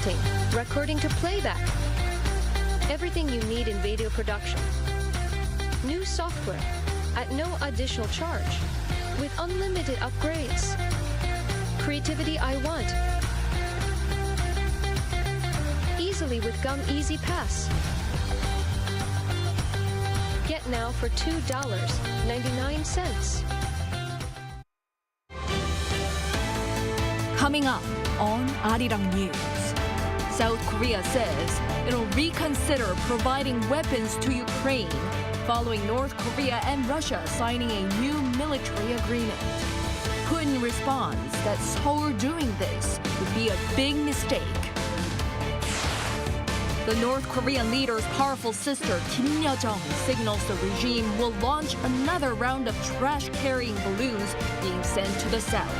editing, recording to playback. Everything you need in video production. New software at no additional charge with unlimited upgrades. Creativity I want. Easily with Gum Easy Pass. Get now for $2.99. Coming up on Arirang News. South Korea says it'll reconsider providing weapons to Ukraine following North Korea and Russia signing a new military agreement. Putin responds that Seoul doing this would be a big mistake. The North Korean leader's powerful sister, Kimy Jong, signals the regime will launch another round of trash-carrying balloons being sent to the south.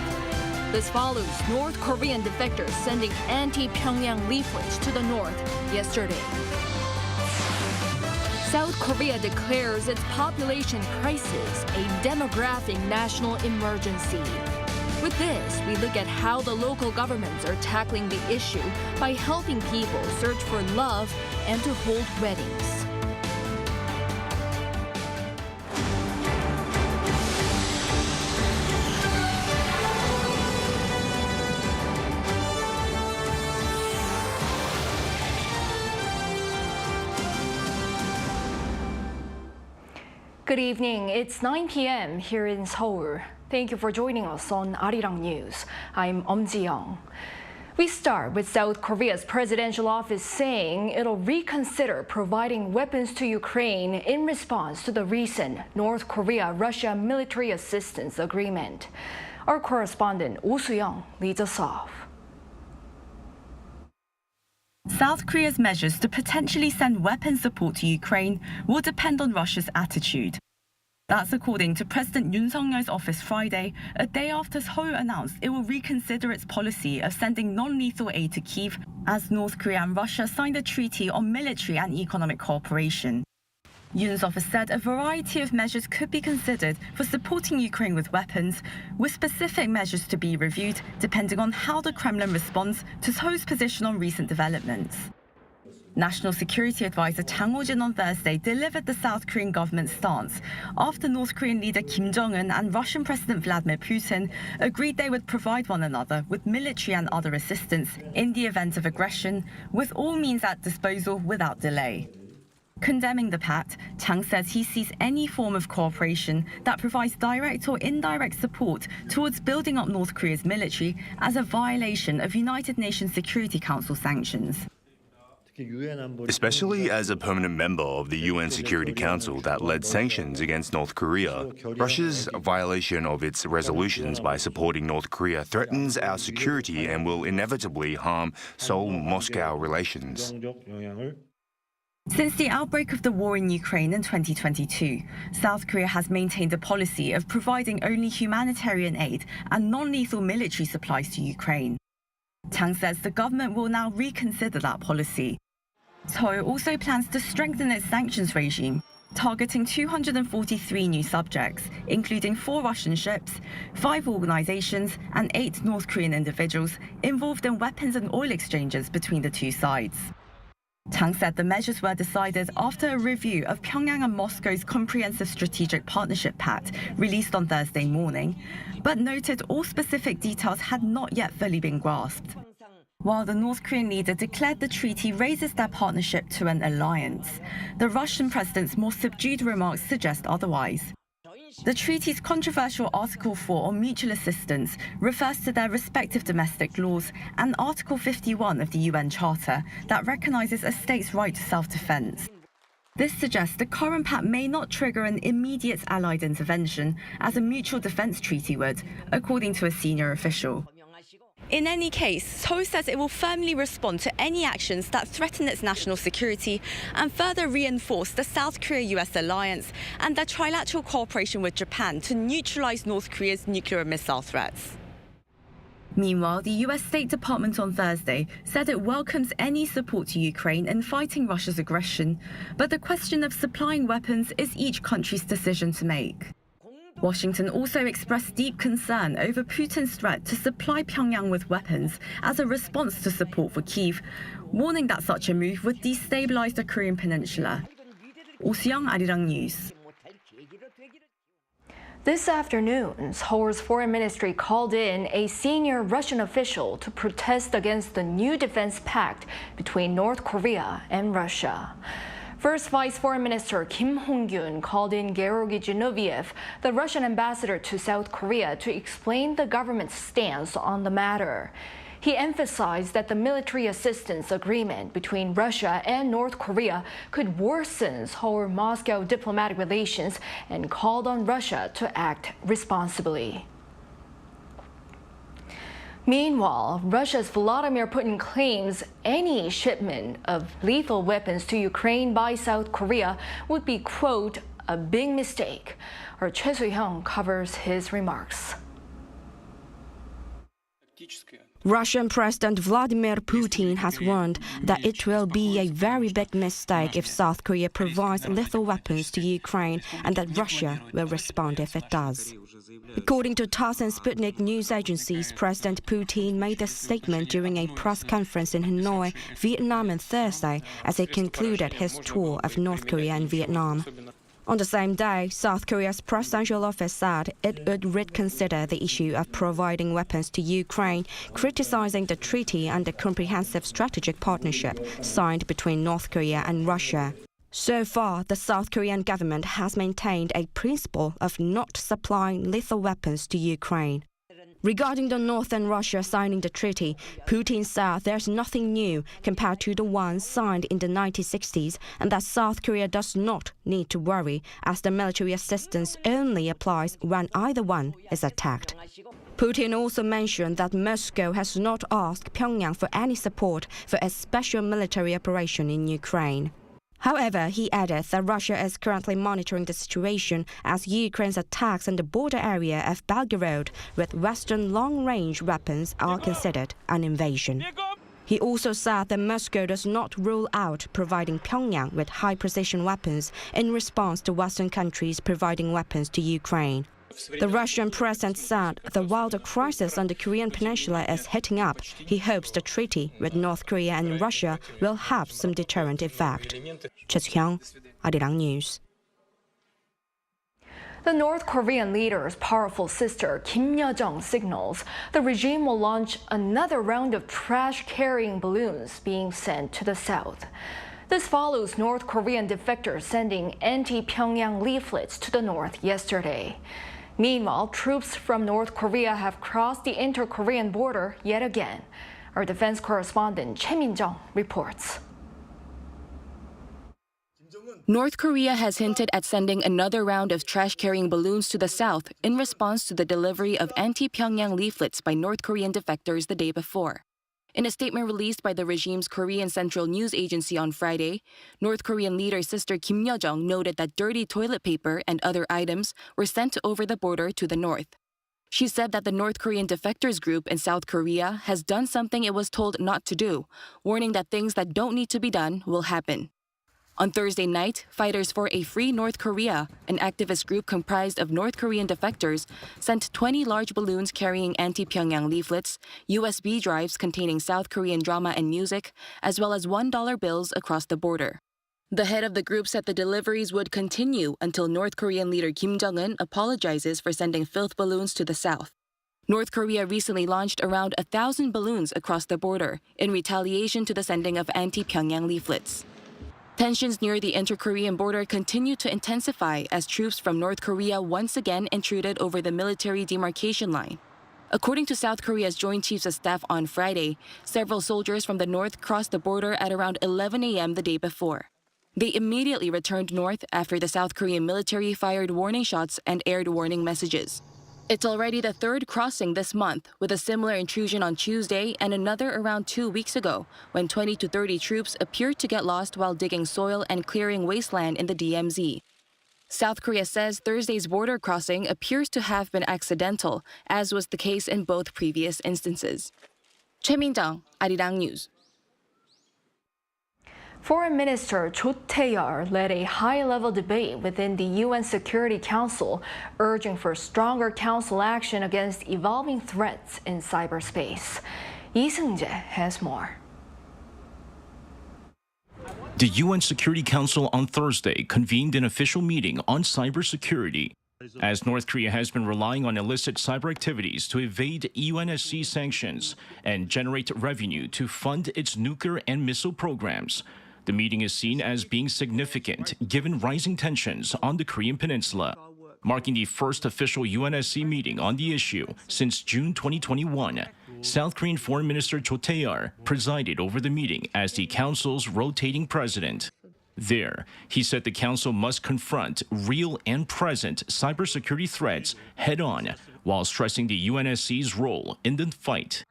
This follows North Korean defectors sending anti-Pyongyang leaflets to the north yesterday. South Korea declares its population crisis a demographic national emergency. With this, we look at how the local governments are tackling the issue by helping people search for love and to hold weddings. Good evening. It's 9 p.m. here in Seoul. Thank you for joining us on Arirang News. I'm Ji-young. We start with South Korea's presidential office saying it'll reconsider providing weapons to Ukraine in response to the recent North Korea-Russia military assistance agreement. Our correspondent Oh Soo-young leads us off. South Korea's measures to potentially send weapon support to Ukraine will depend on Russia's attitude. That's according to President Yoon Suk-yeol's office Friday, a day after Seoul announced it will reconsider its policy of sending non-lethal aid to Kyiv as North Korea and Russia signed a treaty on military and economic cooperation. Yoon's office said a variety of measures could be considered for supporting Ukraine with weapons, with specific measures to be reviewed depending on how the Kremlin responds to Seoul's position on recent developments. National Security Advisor Chang Ho-jin on Thursday delivered the South Korean government's stance after North Korean leader Kim Jong-un and Russian President Vladimir Putin agreed they would provide one another with military and other assistance in the event of aggression, with all means at disposal without delay. Condemning the pact, Chang says he sees any form of cooperation that provides direct or indirect support towards building up North Korea's military as a violation of United Nations Security Council sanctions. Especially as a permanent member of the UN Security Council that led sanctions against North Korea, Russia's violation of its resolutions by supporting North Korea threatens our security and will inevitably harm Seoul-Moscow relations. Since the outbreak of the war in Ukraine in 2022, South Korea has maintained a policy of providing only humanitarian aid and non-lethal military supplies to Ukraine. Chang says the government will now reconsider that policy. Seoul also plans to strengthen its sanctions regime, targeting 243 new subjects, including 4 Russian ships, 5 organizations, and 8 North Korean individuals involved in weapons and oil exchanges between the two sides. Chang said the measures were decided after a review of Pyongyang and Moscow's Comprehensive Strategic Partnership Pact released on Thursday morning, but noted all specific details had not yet fully been grasped. While the North Korean leader declared the treaty raises their partnership to an alliance, the Russian president's more subdued remarks suggest otherwise. The treaty's controversial Article 4 on mutual assistance refers to their respective domestic laws and Article 51 of the UN Charter that recognizes a state's right to self-defense. This suggests the current pact may not trigger an immediate allied intervention as a mutual defense treaty would, according to a senior official. In any case, Seoul says it will firmly respond to any actions that threaten its national security and further reinforce the South Korea-US alliance and their trilateral cooperation with Japan to neutralize North Korea's nuclear missile threats. Meanwhile, the US State Department on Thursday said it welcomes any support to Ukraine in fighting Russia's aggression, but the question of supplying weapons is each country's decision to make. Washington also expressed deep concern over Putin's threat to supply Pyongyang with weapons as a response to support for Kyiv, warning that such a move would destabilize the Korean peninsula. Oh Soo-young, Arirang News. This afternoon, Seoul's foreign ministry called in a senior Russian official to protest against the new defense pact between North Korea and Russia. First Vice Foreign Minister Kim Hong-kyun called in Georgy Zinoviev, the Russian ambassador to South Korea, to explain the government's stance on the matter. He emphasized that the military assistance agreement between Russia and North Korea could worsen Seoul-Moscow diplomatic relations and called on Russia to act responsibly. Meanwhile, Russia's Vladimir Putin claims any shipment of lethal weapons to Ukraine by South Korea would be, quote, a big mistake. Our Choe Ryong covers his remarks. Russian President Vladimir Putin has warned that it will be a very big mistake if South Korea provides lethal weapons to Ukraine and that Russia will respond if it does. According to TASS and Sputnik news agencies, President Putin made this statement during a press conference in Hanoi, Vietnam on Thursday as he concluded his tour of North Korea and Vietnam. On the same day, South Korea's presidential office said it would reconsider the issue of providing weapons to Ukraine, criticizing the treaty and the comprehensive strategic partnership signed between North Korea and Russia. So far, the South Korean government has maintained a principle of not supplying lethal weapons to Ukraine. Regarding the North and Russia signing the treaty, Putin said there's nothing new compared to the one signed in the 1960s and that South Korea does not need to worry as the military assistance only applies when either one is attacked. Putin also mentioned that Moscow has not asked Pyongyang for any support for a special military operation in Ukraine. However, he added that Russia is currently monitoring the situation as Ukraine's attacks on the border area of Belgorod with Western long-range weapons are considered an invasion. He also said that Moscow does not rule out providing Pyongyang with high-precision weapons in response to Western countries providing weapons to Ukraine. The Russian president said that while the crisis on the Korean peninsula is heating up, he hopes the treaty with North Korea and Russia will have some deterrent effect. Choe Ryong, Arirang News. The North Korean leader's powerful sister, Kimy Jong, signals the regime will launch another round of trash-carrying balloons being sent to the south. This follows North Korean defectors sending anti-Pyongyang leaflets to the north yesterday. Meanwhile, troops from North Korea have crossed the inter-Korean border yet again. Our defense correspondent Kimy Jong reports. North Korea has hinted at sending another round of trash-carrying balloons to the south in response to the delivery of anti-Pyongyang leaflets by North Korean defectors the day before. In a statement released by the regime's Korean Central News Agency on Friday, North Korean leader Sister Kimy Jong noted that dirty toilet paper and other items were sent over the border to the north. She said that the North Korean defectors group in South Korea has done something it was told not to do, warning that things that don't need to be done will happen. On Thursday night, Fighters for a Free North Korea, an activist group comprised of North Korean defectors, sent 20 large balloons carrying anti-Pyongyang leaflets, USB drives containing South Korean drama and music, as well as $1 bills across the border. The head of the group said the deliveries would continue until North Korean leader Kim Jong-un apologizes for sending filth balloons to the south. North Korea recently launched around 1,000 balloons across the border in retaliation to the sending of anti-Pyongyang leaflets. Tensions near the inter-Korean border continue to intensify as troops from North Korea once again intruded over the military demarcation line. According to South Korea's Joint Chiefs of Staff on Friday, several soldiers from the north crossed the border at around 11 a.m. the day before. They immediately returned north after the South Korean military fired warning shots and aired warning messages. It's already the third crossing this month, with a similar intrusion on Tuesday and another around 2 weeks ago, when 20 to 30 troops appeared to get lost while digging soil and clearing wasteland in the DMZ. South Korea says Thursday's border crossing appears to have been accidental, as was the case in both previous instances. Kimy Jong, Arirang News. Foreign Minister Choe Ryong led a high-level debate within the UN Security Council, urging for stronger council action against evolving threats in cyberspace. Lee Seung-jae has more. The UN Security Council on Thursday convened an official meeting on cybersecurity, as North Korea has been relying on illicit cyber activities to evade UNSC sanctions and generate revenue to fund its nuclear and missile programs. The meeting is seen as being significant given rising tensions on the Korean Peninsula, marking the first official UNSC meeting on the issue since June 2021. South Korean Foreign Minister Choe Ryong presided over the meeting as the Council's rotating president. There, he said the Council must confront real and present cybersecurity threats head-on, while stressing the UNSC's role in the fight.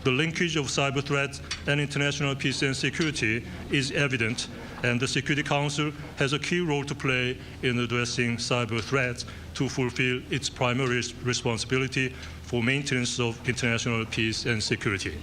The linkage of cyber threats and international peace and security is evident, and the Security Council has a key role to play in addressing cyber threats to fulfill its primary responsibility for maintenance of international peace and security.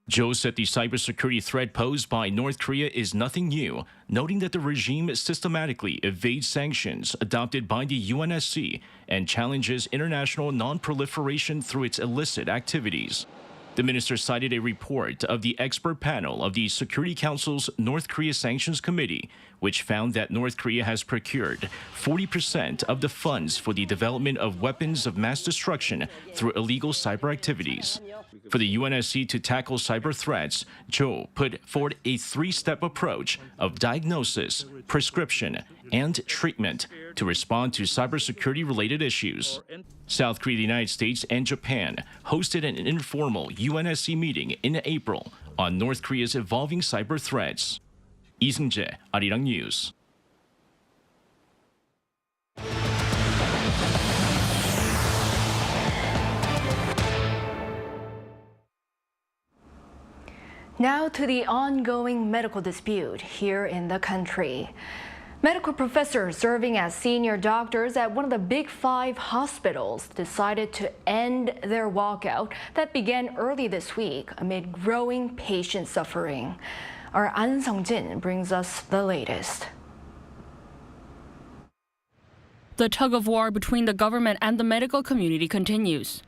Choe said the cybersecurity threat posed by North Korea is nothing new, noting that the regime systematically evades sanctions adopted by the UNSC and challenges international non-proliferation through its illicit activities. The minister cited a report of the expert panel of the Security Council's North Korea Sanctions Committee, which found that North Korea has procured 40% of the funds for the development of weapons of mass destruction through illegal cyber activities. For the UNSC to tackle cyber threats, Choe put forward a three-step approach of diagnosis, prescription, and treatment to respond to cybersecurity-related issues. South Korea, the United States, and Japan hosted an informal UNSC meeting in April on North Korea's evolving cyber threats. Lee Seung-jae, Arirang News. Now to the ongoing medical dispute here in the country. Medical professors serving as senior doctors at one of the Big Five hospitals decided to end their walkout that began early this week amid growing patient suffering. Our An Sung-jin brings us the latest. The tug-of-war between the government and the medical community continues.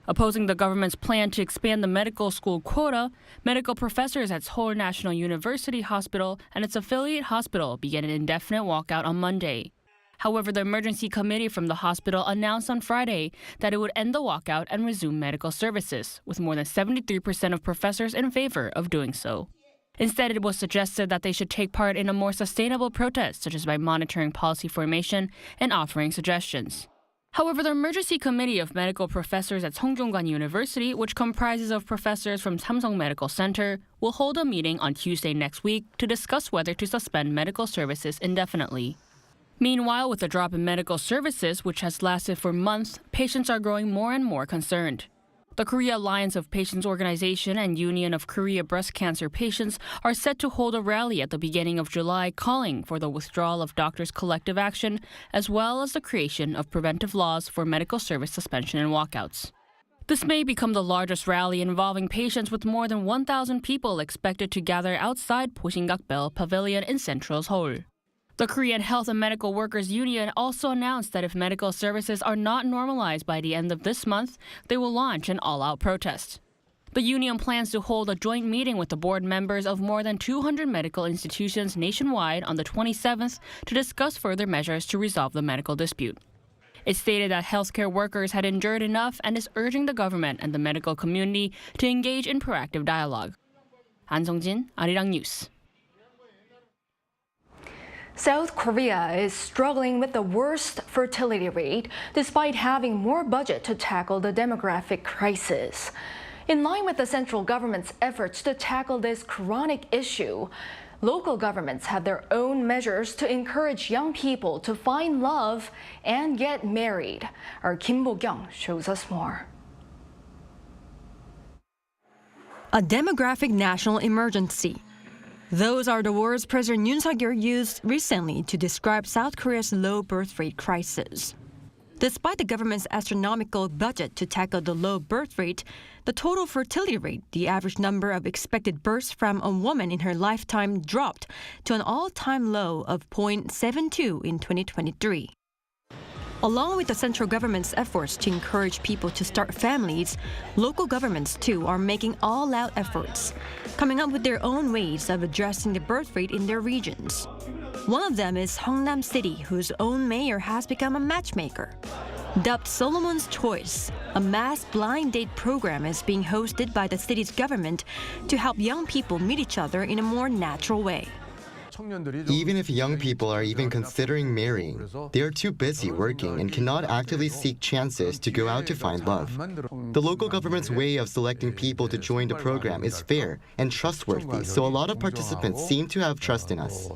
Opposing the government's plan to expand the medical school quota, medical professors at Seoul Nat'l University Hospital and its affiliate hospital began an indefinite walkout on Monday. However, the emergency committee from the hospital announced on Friday that it would end the walkout and resume medical services, with more than 73% of professors in favor of doing so. Instead, it was suggested that they should take part in a more sustainable protest, such as by monitoring policy formation and offering suggestions. However, the Emergency Committee of Medical Professors at Seongkyungwan University, which comprises of professors from Samsung Medical Center, will hold a meeting on Tuesday next week to discuss whether to suspend medical services indefinitely. Meanwhile, with the drop in medical services, which has lasted for months, patients are growing more and more concerned. The Korea Alliance of Patients Organization and Union of Korea Breast Cancer Patients are set to hold a rally at the beginning of July calling for the withdrawal of doctors' collective action, as well as the creation of preventive laws for medical service suspension and walkouts. This may become the largest rally involving patients, with more than 1,000 people expected to gather outside Posinggakbeol Pavilion in central Seoul. The Korean Health and Medical Workers Union also announced that if medical services are not normalized by the end of this month, they will launch an all-out protest. The union plans to hold a joint meeting with the board members of more than 200 medical institutions nationwide on the 27th to discuss further measures to resolve the medical dispute. It stated that healthcare workers had endured enough and is urging the government and the medical community to engage in proactive dialogue. An Sung-jin, Arirang News. South Korea is struggling with the worst fertility rate despite having more budget to tackle the demographic crisis. In line with the central government's efforts to tackle this chronic issue, local governments have their own measures to encourage young people to find love and get married. Our Kim Bo-kyung shows us more. A demographic national emergency. Those are the words President Yoon Suk-yeol used recently to describe South Korea's low birth rate crisis. Despite the government's astronomical budget to tackle the low birth rate, the total fertility rate, the average number of expected births from a woman in her lifetime, dropped to an all-time low of 0.72 in 2023. Along with the central government's efforts to encourage people to start families, local governments too are making all-out efforts, coming up with their own ways of addressing the birth rate in their regions. One of them is Hyeongnam City, whose own mayor has become a matchmaker. Dubbed Solomon's Choice, a mass blind date program is being hosted by the city's government to help young people meet each other in a more natural way. Even if young people are even considering marrying, they are too busy working and cannot actively seek chances to go out to find love. The local government's way of selecting people to join the program is fair and trustworthy, so a lot of participants seem to have trust in us.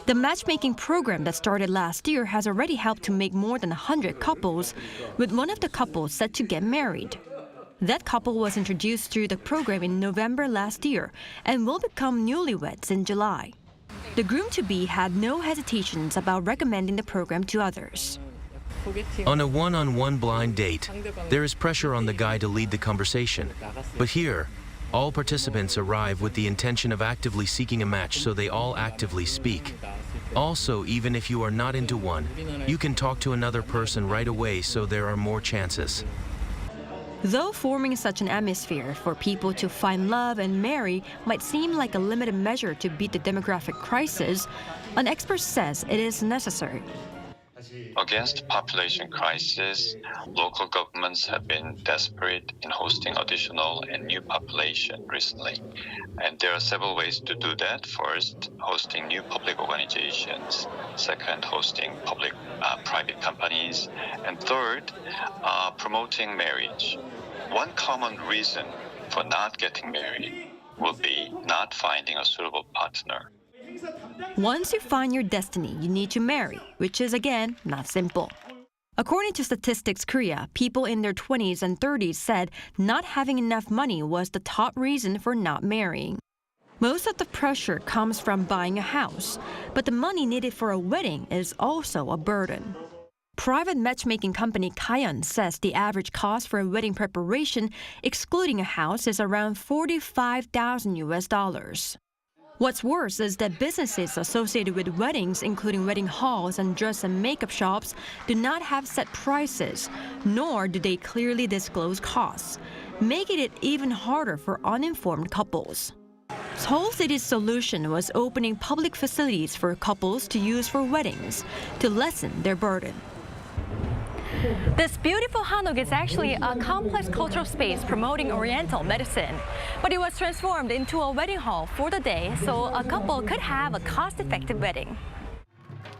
The matchmaking program that started last year has already helped to make more than 100 couples, with one of the couples set to get married. That couple was introduced through the program in November last year and will become newlyweds in July. The groom-to-be had no hesitations about recommending the program to others. On a one-on-one blind date, there is pressure on the guy to lead the conversation. But here, all participants arrive with the intention of actively seeking a match, so they all actively speak. Also, even if you are not into one, you can talk to another person right away, so there are more chances. Though forming such an atmosphere for people to find love and marry might seem like a limited measure to beat the demographic crisis, an expert says it is necessary. Against population crisis, local governments have been desperate in hosting additional and new population recently. And there are several ways to do that. First, hosting new public organizations. Second, hosting private companies. And third, promoting marriage. One common reason for not getting married will be not finding a suitable partner. Once you find your destiny, you need to marry, which is, again, not simple. According to Statistics Korea, people in their 20s and 30s said not having enough money was the top reason for not marrying. Most of the pressure comes from buying a house, but the money needed for a wedding is also a burden. Private matchmaking company Kayon says the average cost for a wedding preparation, excluding a house, is around $45,000. What's worse is that businesses associated with weddings, including wedding halls and dress and makeup shops, do not have set prices, nor do they clearly disclose costs, making it even harder for uninformed couples. Seoul City's solution was opening public facilities for couples to use for weddings to lessen their burden. This beautiful hanok is actually a complex cultural space promoting Oriental medicine. But it was transformed into a wedding hall for the day so a couple could have a cost-effective wedding.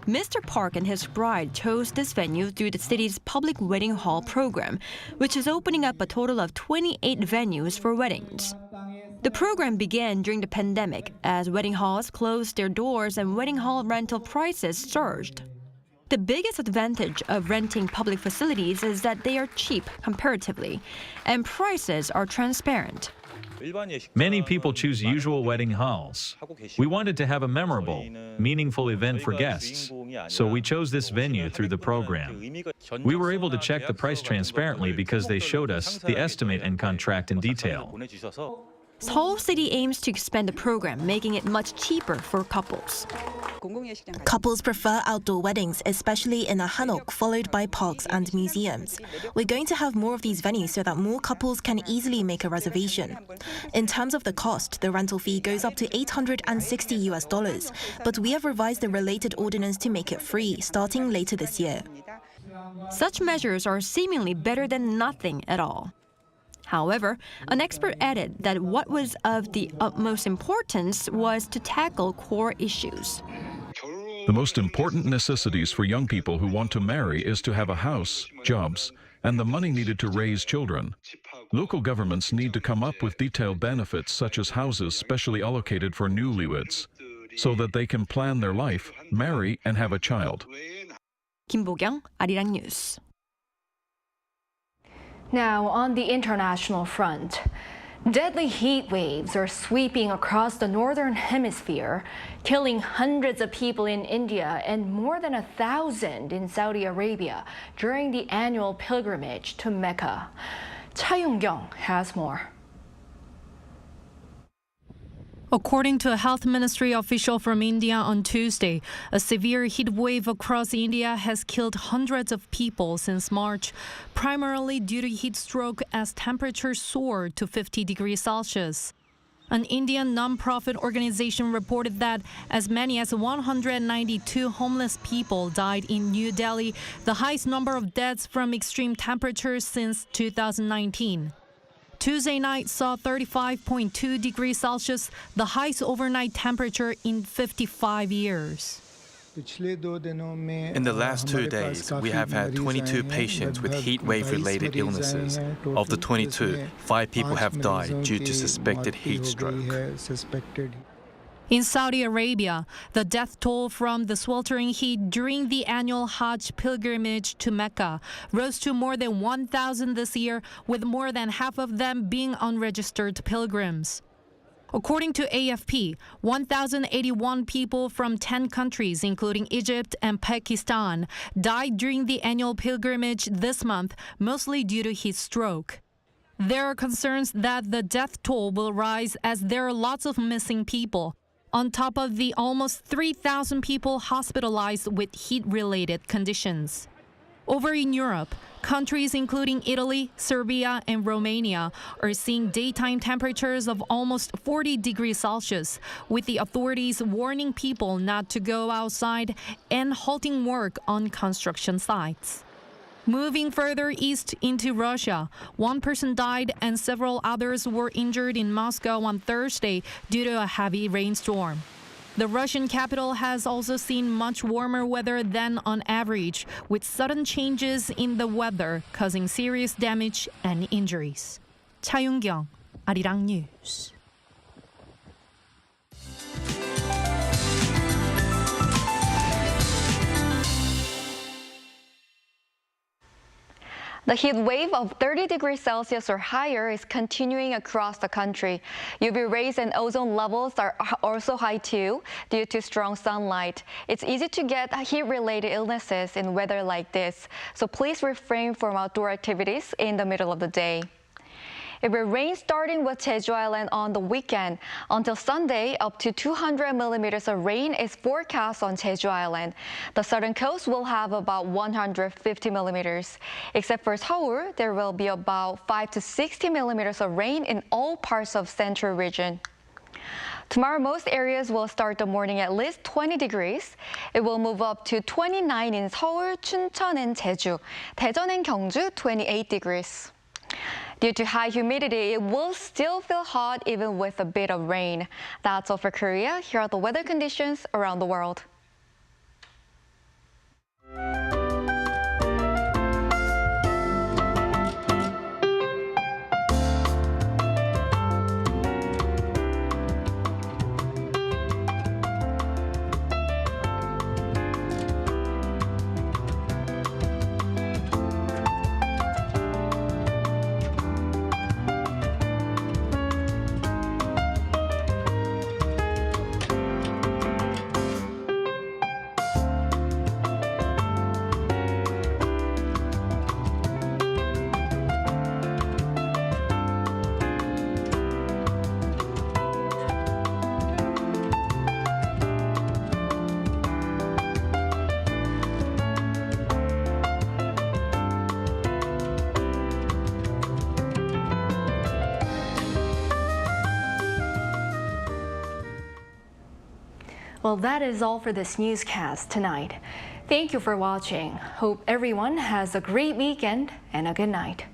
Mr. Park and his bride chose this venue through the city's public wedding hall program, which is opening up a total of 28 venues for weddings. The program began during the pandemic as wedding halls closed their doors and wedding hall rental prices surged. The biggest advantage of renting public facilities is that they are cheap comparatively, and prices are transparent. Many people choose usual wedding halls. We wanted to have a memorable, meaningful event for guests, so we chose this venue through the program. We were able to check the price transparently because they showed us the estimate and contract in detail. Seoul City aims to expand the program, making it much cheaper for couples. Couples prefer outdoor weddings, especially in a hanok, followed by parks and museums. We're going to have more of these venues so that more couples can easily make a reservation. In terms of the cost, the rental fee goes up to $860, but we have revised the related ordinance to make it free, starting later this year. Such measures are seemingly better than nothing at all. However, an expert added that what was of the utmost importance was to tackle core issues. The most important necessities for young people who want to marry is to have a house, jobs, and the money needed to raise children. Local governments need to come up with detailed benefits such as houses specially allocated for newlyweds, so that they can plan their life, marry, and have a child. Kym Jong, Arirang News. Now, on the international front, Deadly heat waves are sweeping across the Northern Hemisphere, killing hundreds of people in India and more than 1,000 in Saudi Arabia during the annual pilgrimage to Mecca. Yong has more. According to a health ministry official from India on Tuesday, a severe heat wave across India has killed hundreds of people since March, primarily due to heat stroke as temperatures soared to 50 degrees Celsius. An Indian non-profit organization reported that as many as 192 homeless people died in New Delhi, the highest number of deaths from extreme temperatures since 2019. Tuesday night saw 35.2 degrees Celsius, the highest overnight temperature in 55 years. In the last 2 days, we have had 22 patients with heat wave-related illnesses. Of the 22, 5 people have died due to suspected heat stroke. In Saudi Arabia, the death toll from the sweltering heat during the annual Hajj pilgrimage to Mecca rose to more than 1,000 this year, with more than half of them being unregistered pilgrims. According to AFP, 1,081 people from 10 countries, including Egypt and Pakistan, died during the annual pilgrimage this month, mostly due to heat stroke. There are concerns that the death toll will rise as there are lots of missing people, on top of the almost 3,000 people hospitalized with heat-related conditions. Over in Europe, countries including Italy, Serbia, and Romania are seeing daytime temperatures of almost 40 degrees Celsius, with the authorities warning people not to go outside and halting work on construction sites. Moving further east into Russia, one person died and several others were injured in Moscow on Thursday due to a heavy rainstorm. The Russian capital has also seen much warmer weather than on average, with sudden changes in the weather causing serious damage and injuries. Yong, Arirang News. The heat wave of 30 degrees Celsius or higher is continuing across the country. UV rays and ozone levels are also high too due to strong sunlight. It's easy to get heat-related illnesses in weather like this, so please refrain from outdoor activities in the middle of the day. It will rain starting with Jeju Island on the weekend. Until Sunday, up to 200 millimeters of rain is forecast on Jeju Island. The southern coast will have about 150 millimeters. Except for Seoul, there will be about 5 to 60 millimeters of rain in all parts of central region. Tomorrow, most areas will start the morning at least 20 degrees. It will move up to 29 in Seoul, Chuncheon, and Jeju. Daejeon and Gyeongju, 28 degrees. Due to high humidity, it will still feel hot even with a bit of rain. That's all for Korea. Here are the weather conditions around the world. Well, that is all for this newscast tonight. Thank you for watching. Hope everyone has a great weekend and a good night.